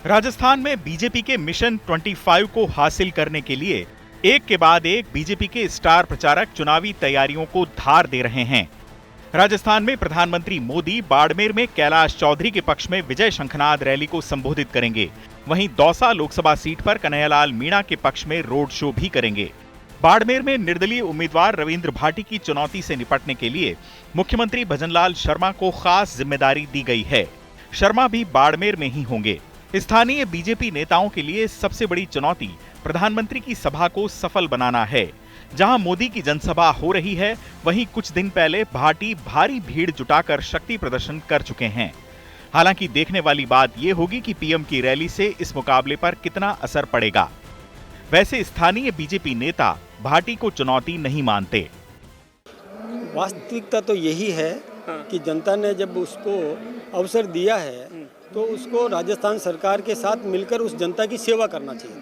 राजस्थान में बीजेपी के मिशन 25 को हासिल करने के लिए एक के बाद एक बीजेपी के स्टार प्रचारक चुनावी तैयारियों को धार दे रहे हैं। राजस्थान में प्रधानमंत्री मोदी बाड़मेर में कैलाश चौधरी के पक्ष में विजय शंखनाद रैली को संबोधित करेंगे। वहीं दौसा लोकसभा सीट पर कन्हैयालाल मीणा के पक्ष में रोड शो भी करेंगे। बाड़मेर में निर्दलीय उम्मीदवार रविंद्र भाटी की चुनौती से निपटने के लिए मुख्यमंत्री भजनलाल शर्मा को खास जिम्मेदारी दी गई है। शर्मा भी बाड़मेर में ही होंगे। स्थानीय बीजेपी नेताओं के लिए सबसे बड़ी चुनौती प्रधानमंत्री की सभा को सफल बनाना है। जहां मोदी की जनसभा हो रही है, वहीं कुछ दिन पहले भाटी भारी भीड़ जुटाकर शक्ति प्रदर्शन कर चुके हैं। हालांकि देखने वाली बात यह होगी कि पीएम की रैली से इस मुकाबले पर कितना असर पड़ेगा। वैसे स्थानीय बीजेपी नेता भाटी को चुनौती नहीं मानते। वास्तविकता तो यही है कि जनता ने जब उसको अवसर दिया है तो उसको राजस्थान सरकार के साथ मिलकर उस जनता की सेवा करना चाहिए।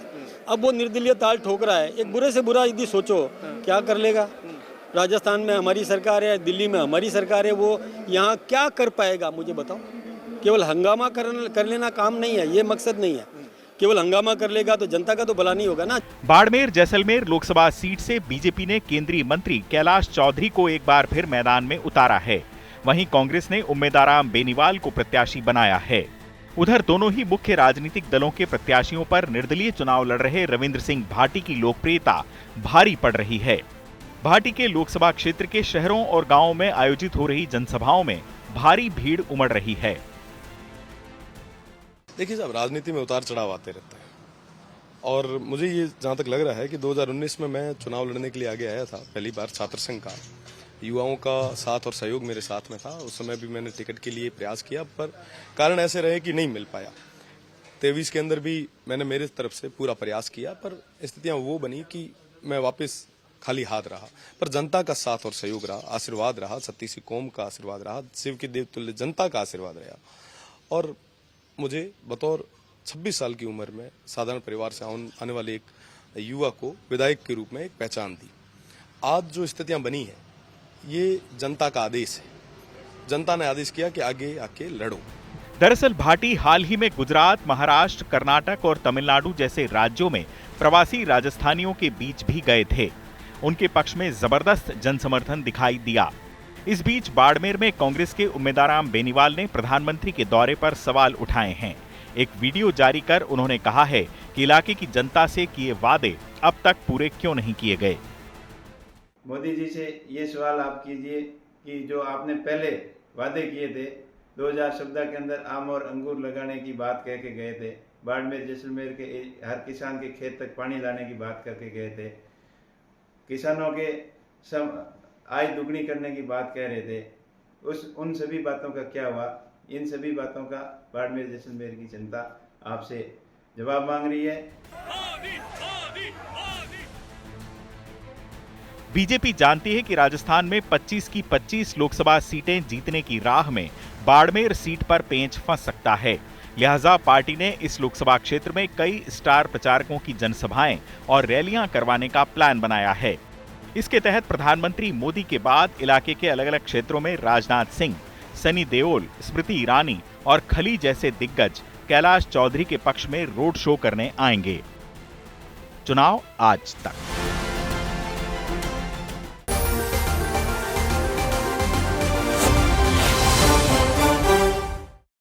अब वो निर्दलीय ताल ठोक रहा है। एक बुरे से बुरा यदि सोचो क्या कर लेगा। राजस्थान में हमारी सरकार है, दिल्ली में हमारी सरकार है, वो यहाँ क्या कर पाएगा मुझे बताओ। केवल हंगामा कर लेना काम नहीं है, ये मकसद नहीं है। केवल हंगामा कर लेगा तो जनता का तो भला नहीं होगा ना। बाड़मेर जैसलमेर लोकसभा सीट से बीजेपी ने केंद्रीय मंत्री कैलाश चौधरी को एक बार फिर मैदान में उतारा है। वहीं कांग्रेस ने उम्मेदाराम बेनीवाल को प्रत्याशी बनाया है। उधर दोनों ही मुख्य राजनीतिक दलों के प्रत्याशियों पर निर्दलीय चुनाव लड़ रहे रविंद्र सिंह भाटी की लोकप्रियता भारी पड़ रही है। भाटी के लोकसभा क्षेत्र के शहरों और गांवों में आयोजित हो रही जनसभाओं में भारी भीड़ उमड़ रही है। देखिए साहब, राजनीति में उतार चढ़ाव आते रहते हैं और मुझे ये जहां तक लग रहा है कि 2019 में मैं चुनाव लड़ने के लिए आगे आया था पहली बार छात्र संघ का। युवाओं का साथ और सहयोग मेरे साथ में था। उस समय भी मैंने टिकट के लिए प्रयास किया, पर कारण ऐसे रहे कि नहीं मिल पाया। 23 के अंदर भी मैंने मेरे तरफ से पूरा प्रयास किया, पर स्थितियां वो बनी कि मैं वापस खाली हाथ रहा। पर जनता का साथ और सहयोग रहा, आशीर्वाद रहा, सत्ती सी कौम का आशीर्वाद रहा, शिव के देवतुल्य जनता का आशीर्वाद रहा। और मुझे बतौर 26 साल की उम्र में साधारण परिवार से आने वाले एक युवा को विधायक के रूप में एक पहचान दी। आज जो स्थितियां बनी है ये जनता का आदेश है। जनता ने आदेश किया कि आगे आके लड़ो। दरअसल भाटी हाल ही में गुजरात, महाराष्ट्र, कर्नाटक और तमिलनाडु जैसे राज्यों में प्रवासी राजस्थानियों के बीच भी गए थे। उनके पक्ष में जबरदस्त जनसमर्थन दिखाई दिया। इस बीच बाड़मेर में कांग्रेस के उम्मीदाराम बेनीवाल ने प्रधानमंत्री के दौरे पर सवाल उठाए हैं। एक वीडियो जारी कर उन्होंने कहा है कि इलाके की जनता से किए वादे अब तक पूरे क्यों नहीं किए गए। मोदी जी से ये सवाल आप कीजिए कि जो आपने पहले वादे किए थे, 2000 शब्दा के अंदर आम और अंगूर लगाने की बात कह के गए थे, बाड़मेर जैसलमेर के हर किसान के खेत तक पानी लाने की बात करके गए थे, किसानों के आय दुगनी करने की बात कह रहे थे, उन सभी बातों का क्या हुआ? इन सभी बातों का बाड़मेर जैसलमेर की जनता आपसे जवाब मांग रही है। बीजेपी जानती है कि राजस्थान में 25 की 25 लोकसभा सीटें जीतने की राह में बाड़मेर सीट पर पेंच फंस सकता है। लिहाजा पार्टी ने इस लोकसभा क्षेत्र में कई स्टार प्रचारकों की जनसभाएं और रैलियां करवाने का प्लान बनाया है। इसके तहत प्रधानमंत्री मोदी के बाद इलाके के अलग अलग क्षेत्रों में राजनाथ सिंह, सनी देओल, स्मृति ईरानी और खली जैसे दिग्गज कैलाश चौधरी के पक्ष में रोड शो करने आएंगे। चुनाव आज तक।